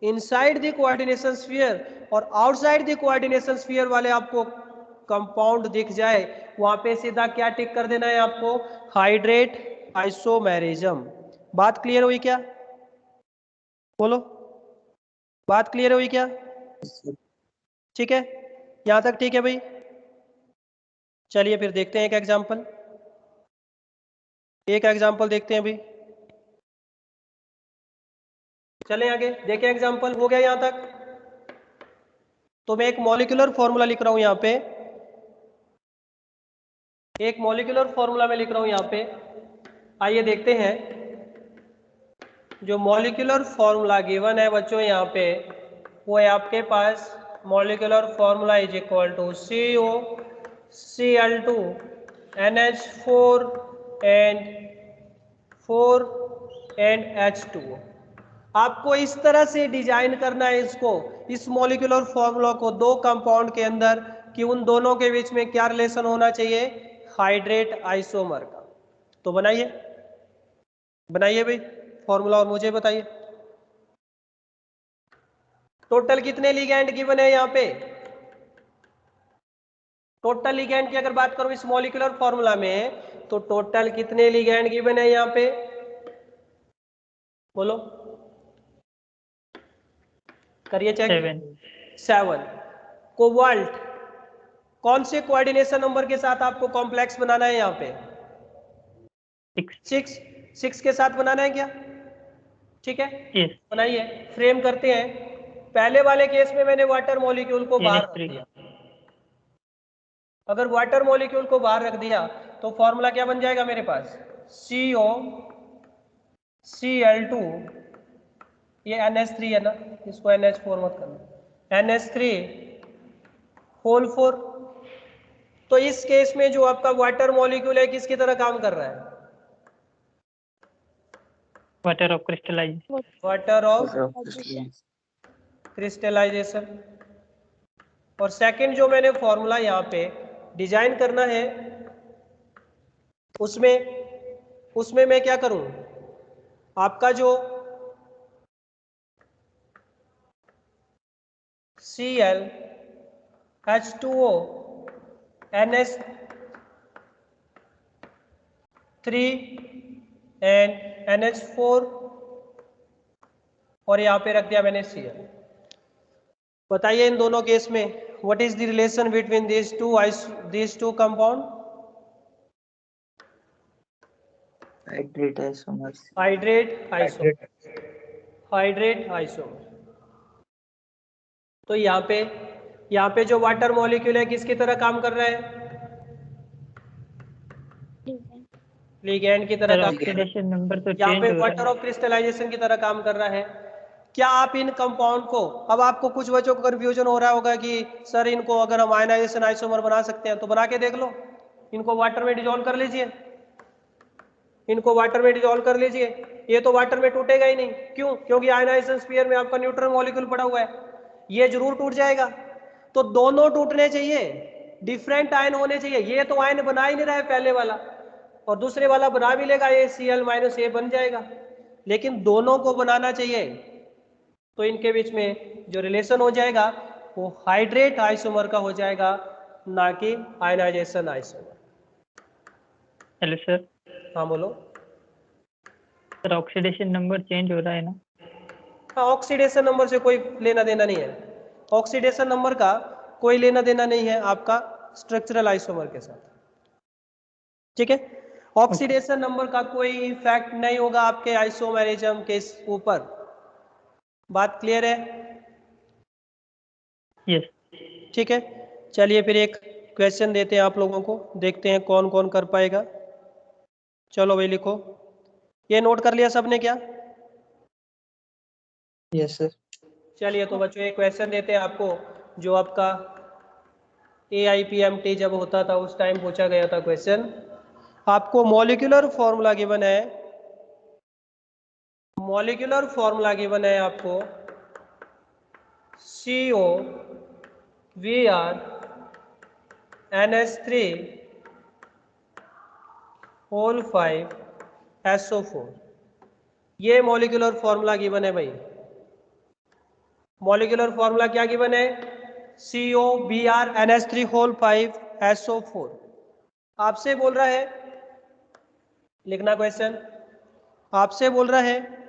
inside the coordination sphere और आउटसाइड द कोऑर्डिनेशन स्फीयर वाले आपको कंपाउंड दिख जाए, वहां पे सीधा क्या टिक कर देना है आपको? Hydrate isomerism. बात क्लियर हुई क्या? बोलो, बात क्लियर हुई क्या? ठीक है, यहां तक ठीक है भाई? चलिए फिर देखते हैं एक एग्जांपल, एक एग्जांपल देखते हैं भाई। चलें आगे, देखें एग्जांपल। हो गया यहां तक? तो मैं एक मॉलिक्यूलर फॉर्मूला लिख रहा हूं यहां पे, एक मॉलिक्यूलर फॉर्मूला में लिख रहा हूं यहां पे। आइए देखते हैं। जो मॉलिक्यूलर फॉर्मूला गिवन है बच्चों यहाँ पे, वो है आपके पास molecular formula is equal to CO Cl2 NH4 and H2O। आपको इस तरह से डिजाइन करना है इसको, इस मॉलिक्यूलर फॉर्मूला को दो कंपाउंड के अंदर, कि उन दोनों के बीच में क्या रिलेशन होना चाहिए? हाइड्रेट आइसोमर का। तो बनाइए, बनाइए भाई फॉर्मूला और मुझे बताइए। टोटल कितने लिगैंड गिवन है यहाँ पे? टोटल लिगैंड की अगर बात करूं इस मॉलिक्यूलर फॉर्मूला में, तो टोटल कितने लिगैंड गिवन है यहाँ पे? बोलो, करिए चेक। 7। कोबाल्ट कौन से कोऑर्डिनेशन नंबर के साथ आपको कॉम्प्लेक्स बनाना है यहाँ पे? 6 के साथ बनाना है क्या? ठीक है, Yes. बनाइए, फ्रेम करते हैं। पहले वाले केस में मैंने वाटर मॉलिक्यूल को बाहर रख NH3. दिया। अगर वाटर मॉलिक्यूल को बाहर रख दिया तो फॉर्मूला क्या बन जाएगा मेरे पास? COCl2, ये NH3 है ना, इसको NH4 मत करना, NH3 होल 4। तो इस केस में जो आपका वाटर मॉलिक्यूल है किसकी तरह काम कर रहा है? Water of crystallization. Water of crystallization. और सेकंड जो मैंने फॉर्मूला यहाँ पे डिजाइन करना है, उसमें मैं क्या करूं? आपका जो Cl H2O NH3 and NH4 और यहाँ पे रख दिया मैंने Cl। बताइए इन दोनों केस में what is the relation between these two compound? Hydrate isomers. Hydrate isomer. तो यहाँ पे जो वाटर मॉलिक्यूल है किसकी तरह काम कर रहा है? लिगैंड की तरह सर काम। ऑक्सीडेशन नंबर तो यहाँ चेंज पे हो रहा वाटर है। ऑफ क्रिस्टलाइजेशन की तरह काम कर रहा है। क्या आप इन कंपाउंड को, अब आपको कुछ बच्चों को कंफ्यूजन हो रहा होगा कि सर इनको अगर हम आयनाइजेशन आइसोमर बना सकते हैं तो बना के देख लो। इनको वाटर में डिजोल्व कर लीजिए, इनको वाटर में डिजोल्व कर लीजिए, ये तो वाटर में टूटेगा ही नहीं। क्यों? क्योंकि आयनाइजेशन स्फीयर में आपका न्यूट्रॉन मॉलिक्यूल पड़ा हुआ है, ये जरूर टूट जाएगा। तो दोनों टूटने चाहिए, डिफरेंट आयन होने चाहिए। ये तो आयन बना ही नहीं रहा है पहले वाला, और दूसरे वाला बना भी लेगा, ये Cl-A बन जाएगा, लेकिन दोनों को बनाना चाहिए। तो इनके बीच में जो रिलेशन हो जाएगा वो हाइड्रेट आइसोमर का हो जाएगा, ना कि आयनाइजेशन आइसोमर। Hello sir. हाँ बोलो। सर ऑक्सीडेशन नंबर चेंज हो रहा है ना? हाँ, ऑक्सीडेशन नंबर से कोई लेना देना नहीं है। ऑक्सीडेशन नंबर का कोई लेना देना नहीं है आपका स्ट्रक्चरल आइसोमर के साथ। ठीक है, ऑक्सीडेशन नंबर का कोई इफेक्ट नहीं होगा आपके आइसोमेरिज्म के ऊपर। बात क्लियर है? यस। ठीक है, चलिए फिर एक क्वेश्चन देते हैं आप लोगों को, देखते हैं कौन कौन कर पाएगा। चलो भाई लिखो, ये नोट कर लिया सबने क्या? Yes sir. चलिए तो बच्चों एक क्वेश्चन देते हैं आपको, जो आपका AIPMT जब होता था उस टाइम पूछा गया था क्वेश्चन। आपको मॉलिक्यूलर फॉर्मूला गिवन है, मॉलिक्यूलर फॉर्मूला गिवन है आपको COVR NH3 होल 5 SO4। ये मॉलिक्यूलर फॉर्मूला गिवन है भाई। मॉलिक्यूलर फॉर्मूला क्या गिवन है? COBr NH3 whole 5 SO4। आपसे बोल रहा है, लिखना क्वेश्चन, आपसे बोल रहा है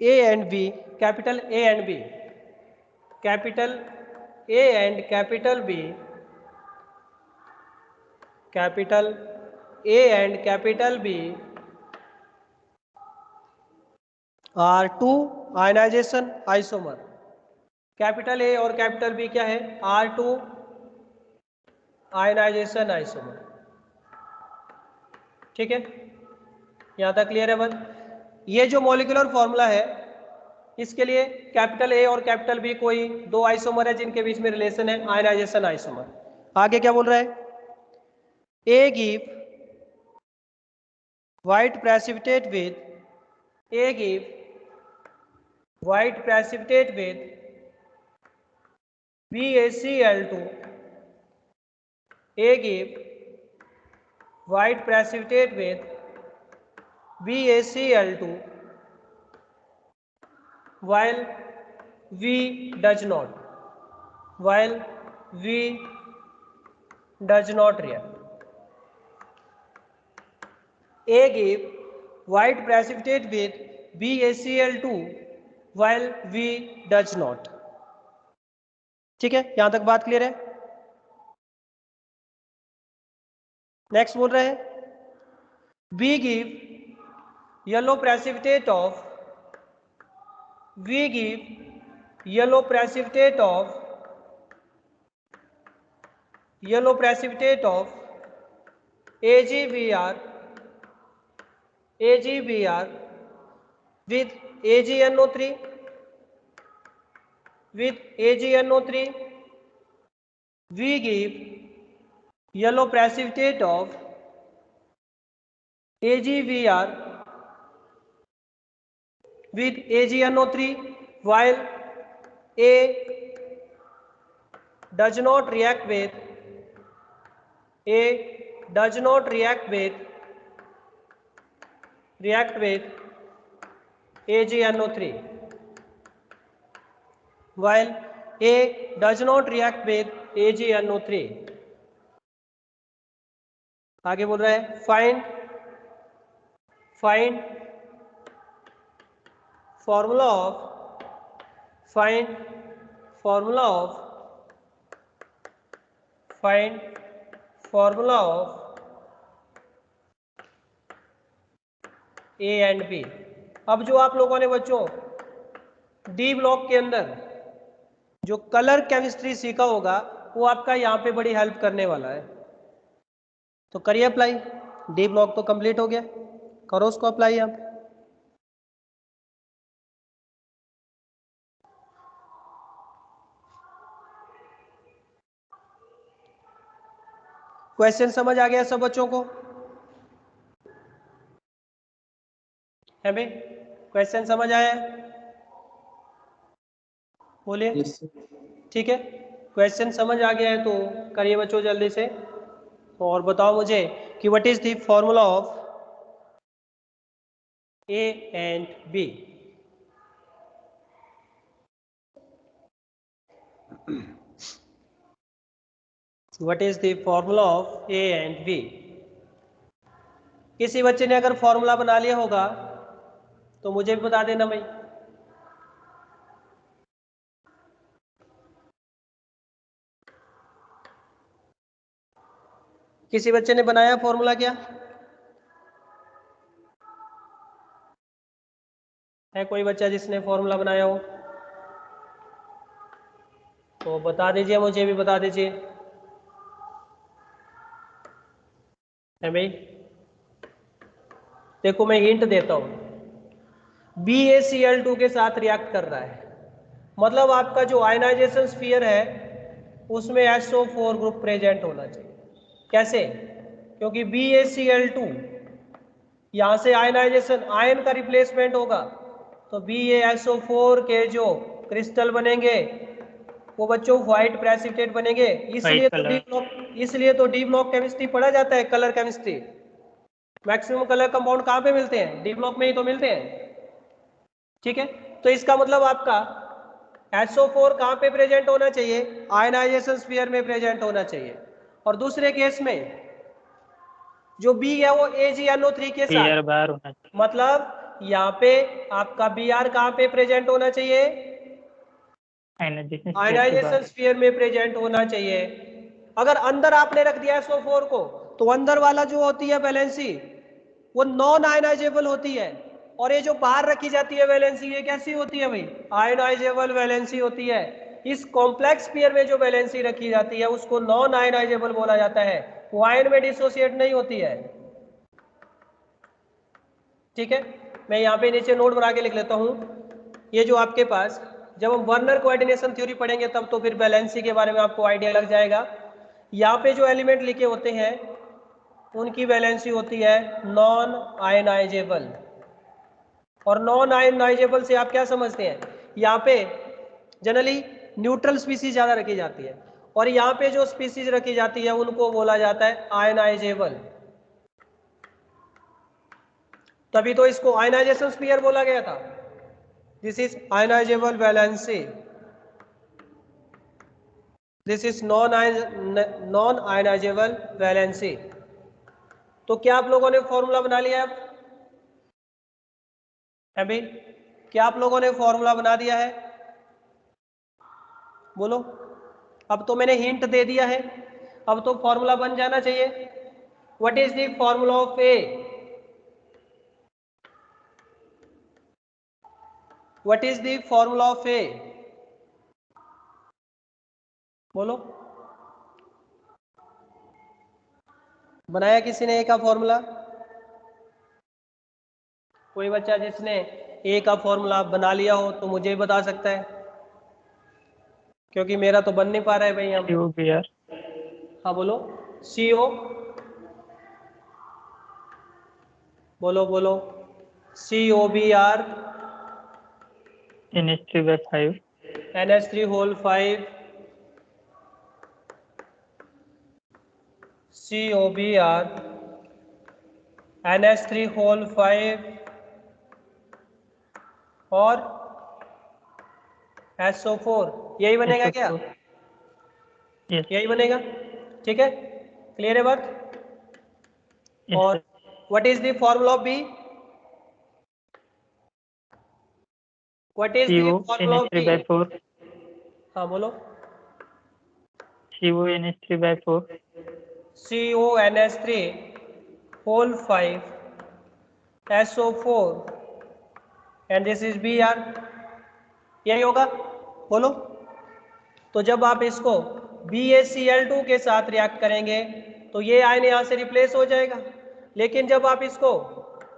A and B, capital A and B, capital A and capital B, capital A and capital B are two ionization isomer. Capital A और कैपिटल B क्या है? R2 ionization isomer. ठीक है, यहां तक क्लियर है बस? ये जो मॉलिक्यूलर फॉर्मूला है इसके लिए कैपिटल A और कैपिटल B कोई दो आइसोमर है जिनके बीच में रिलेशन है, आयनाइजेशन आइसोमर। आगे क्या बोल रहा है? A give white precipitate with A give white precipitate with BaCl2, A give white precipitate with BaCl2 while V does not, while V does not react. A give white precipitate with BaCl2 while V does not. ठीक है, यहां तक बात clear है? Next बोल रहे हैं B give yellow precipitate of, we give yellow precipitate of AgBr with AgNO3 we give yellow precipitate of AgBr with AgNO3 while A does not react with AgNO3, while A does not react with AgNO3. आगे बोल रहा है find formula of A and B. अब जो आप लोगों ने बच्चों डी ब्लॉक के अंदर जो कलर केमिस्ट्री सीखा होगा वो आपका यहाँ पे बड़ी हेल्प करने वाला है, तो करिए अप्लाई। डी ब्लॉक तो कंप्लीट हो गया, करो उसको अप्लाई आप। क्वेश्चन समझ आ गया सब बच्चों को? है भाई, क्वेश्चन समझ आया है? बोलिए। ठीक है, क्वेश्चन समझ आ गया है तो करिए बच्चों जल्दी से, और बताओ मुझे कि what is the formula of A and B? What is the formula of A and B? किसी बच्चे ने अगर फॉर्मूला बना लिया होगा तो मुझे भी बता देना भाई। किसी बच्चे ने बनाया फॉर्मूला क्या है? कोई बच्चा जिसने फॉर्मूला बनाया हो तो बता दीजिए, मुझे भी बता दीजिए। है भाई, देखो मैं हिंट देता हूं, BaCl2 के साथ रिएक्ट कर रहा है, मतलब आपका जो आयनाइजेशन स्फीयर है उसमें SO4 ग्रुप प्रेजेंट होना चाहिए। कैसे? क्योंकि BaCl2 यहां से आयनाइजेशन आयन का रिप्लेसमेंट होगा, तो BaSO4 के जो क्रिस्टल बनेंगे वो बच्चों व्हाइट प्रेसिपिटेट बनेंगे। इसलिए तो डी ब्लॉक केमिस्ट्री पढ़ा जाता है, colour chemistry. Maximum colour compound कहाँ पे मिलते हैं? डी ब्लॉक में ही तो मिलते हैं। ठीक है, तो इसका मतलब आपका SO4 कहाँ पे प्रेजेंट होना चाहिए? आयनाइजेशन स्फीयर में प्रेजेंट होना चाहिए। और दूसरे केस में जो B है वो AgNO3 के साथ, बाहर होना चाहिए। मतलब यहाँ पे आपका Br कहाँ पे प्रेजेंट होना चाहिए? आयनाइजेशन स्फीयर में प्रेजेंट होना चाहिए। अगर अंदर आपने रख दिया SO4 को तो अंदर वाला जो होती है वैलेंसी वो नॉन आयनाइजेबल होती है, और ये जो बाहर रखी जाती है वैलेंसी ये कैसी होती है भाई? आयनाइजेबल वैलेंसी होती है। इस कॉम्प्लेक्स पेयर में जो वैलेंसी रखी जाती है उसको नॉन आयनाइजेबल बोला जाता है, वो आयन में डिसोसिएट नहीं होती है। ठीक है, मैं यहाँ पे नीचे नोट बना के लिख लेता हूँ। ये जो आपके पास जब हम वर्नर कोऑर्डिनेशन थ्योरी पढ़ेंगे तब तो फिर वैलेंसी के बारे में आपको आइडिया लग जाएगा। यहाँ पे जो एलिमेंट लिखे होते हैं उनकी वैलेंसी होती है नॉन आयनाइजेबल, और नॉन आयनाइजेबल से आप क्या समझते हैं? यहाँ पे जनरली न्यूट्रल स्पीसीज ज़्यादा रखी जाती है, और यहाँ पे जो स्पीसीज रखी जाती है उनको बोला जाता है आयनाइजेबल। तभी तो इसको आयनाइजेशन स्फीयर बोला गया था। This is ionizable valency. This is non-ionizable valency. तो क्या आप लोगों ने फॉर्मूला बना लिया अब? अभी क्या आप लोगों ने फॉर्मूला बना दिया है? बोलो। अब तो मैंने हिंट दे दिया है, अब तो फॉर्मूला बन जाना चाहिए। What is the formula of a? What is the formula of a? बोलो। बनाया किसी ने ए का फॉर्मूला? कोई बच्चा जिसने ए का फॉर्मूला बना लिया हो तो मुझे बता सकता है, क्योंकि मेरा तो बन नहीं पा रहा है भाई यहाँ पे। COBR हाँ बोलो। CO, बोलो बोलो। COBR NH3/5 NH3 whole 5 COBR NH3 whole 5 और SO4, यही बनेगा क्या? यस यही बनेगा, ठीक है। क्लियर है बात? और what is the formula of B? What is the formula of B? NH3/4 हाँ बोलो। CONH3/4 CONH3 whole 5 SO4 and this is Br, यही होगा। बोलो। तो जब आप इसको BaCl2 के साथ रिएक्ट करेंगे तो ये आयन यहाँ से रिप्लेस हो जाएगा, लेकिन जब आप इसको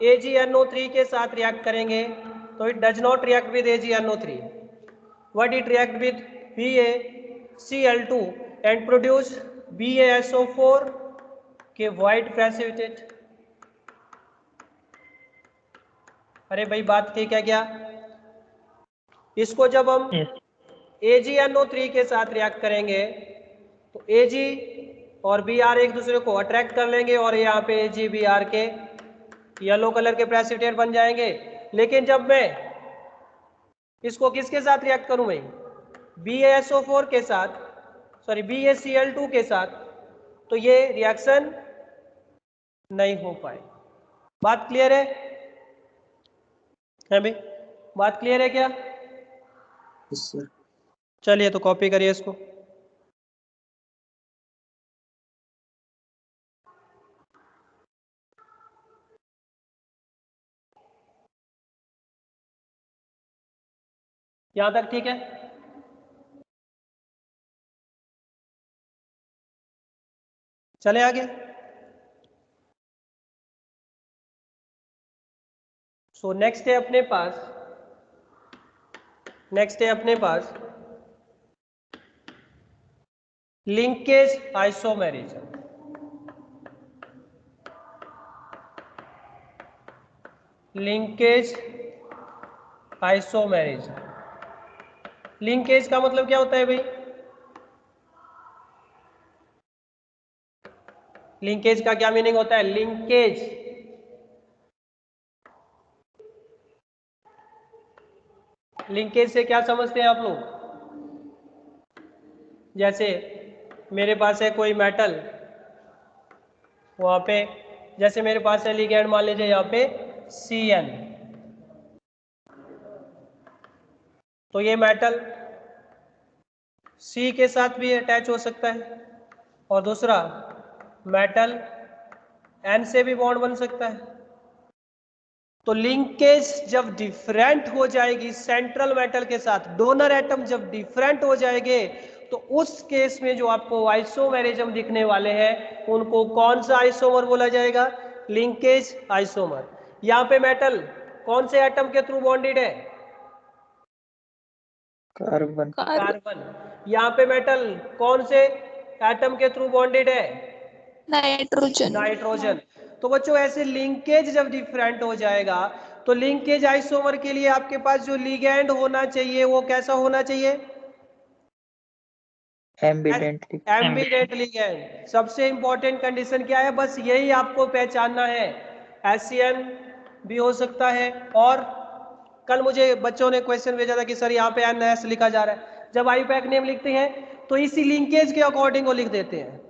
AgNO3 के साथ रिएक्ट करेंगे तो it does not react with AgNO3, but it react with BaCl2 and produce BaSO4 के वाइट प्रेसिपिटेट। अरे भाई बात थी क्या? क्या इसको जब हम AgNO3 के साथ रिएक्ट करेंगे तो Ag और Br एक दूसरे को अट्रैक्ट कर लेंगे और यहाँ पे AgBr के येलो कलर के प्रेसिपिटेट बन जाएंगे। लेकिन जब मैं इसको किसके साथ रिएक्ट करूं भाई? BaSO4 के साथ, सॉरी BaCl2 के साथ, तो ये रिएक्शन नहीं हो पाए। बात क्लियर है भाई? बात क्लियर है क्या? Yes sir. चलिए तो कॉपी करिए इसको। यहां तक ठीक है? चले आगे। सो नेक्स्ट है अपने पास linkage isomerism. Linkage isomerism. Linkage का मतलब क्या होता है भाई? लिंकेज का क्या मीनिंग होता है? लिंकेज लिंकेज से क्या समझते हैं आप लोग? जैसे मेरे पास है कोई मेटल, वहां पे जैसे मेरे पास है लिगैंड, मान लीजिए यहाँ पे Cn, तो ये मेटल C के साथ भी अटैच हो सकता है और दूसरा मेटल N से भी बॉन्ड बन सकता है। तो लिंकेज जब डिफरेंट हो जाएगी सेंट्रल मेटल के साथ, डोनर एटम जब डिफरेंट हो जाएंगे, तो उस केस में जो आपको आइसोमेरिज्म दिखने वाले हैं उनको कौन सा आइसोमर बोला जाएगा? Linkage isomer. यहाँ पे मेटल कौन से एटम के थ्रू बॉन्डेड है? कार्बन। कार्बन। यहाँ पे मेटल कौन से एटम के थ्रू बॉन्डेड है? नाइट्रोजन। नाइट्रोजन। तो बच्चों ऐसे लिंकेज जब डिफरेंट हो जाएगा तो लिंकेज आइसोमर के लिए आपके पास जो लिगैंड होना चाहिए वो कैसा होना चाहिए? एम्बिडेंट। Ambient ligand. सबसे इंपॉर्टेंट कंडीशन क्या है? बस यही आपको पहचानना है। HCN भी हो सकता है और कल मुझे बच्चों ने क्वेश्चन भेजा था कि सर यहाँ पे NS लिखा जा रहा है। जब आईपैक नेम लिखते हैं तो इसी लिंकेज के अकॉर्डिंग वो लिख देते हैं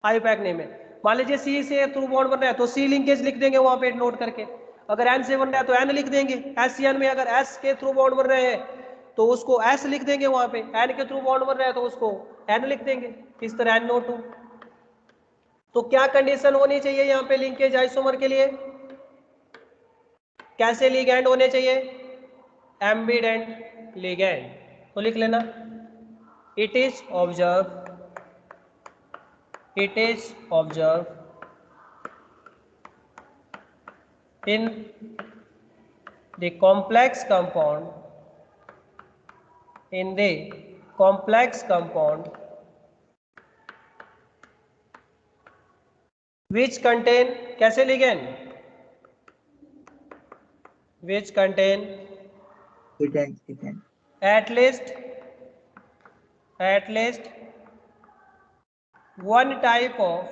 आईपैक नेम में। मान लीजिए C से थ्रू बॉन्ड बन रहा है तो C लिंकेज लिख देंगे वहां पे नोट करके। अगर N से बन रहा है तो N लिख देंगे। SCN में अगर S के थ्रू बॉन्ड बन रहे हैं तो उसको S लिख देंगे वहां पे। N के थ्रू बॉन्ड बन रहा है तो उसको N लिख देंगे। इस तरह NO2। तो क्या कंडीशन होनी चाहिए यहाँ पे लिंकेज आइसोमर के लिए? कैसे लिगैंड होने चाहिए? Ambient ligand. तो लिख लेना, it is observe in the complex compound which contain, कैसे ligand? which contain Ident. at least one type of,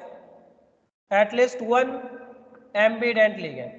at least one ambident ligand.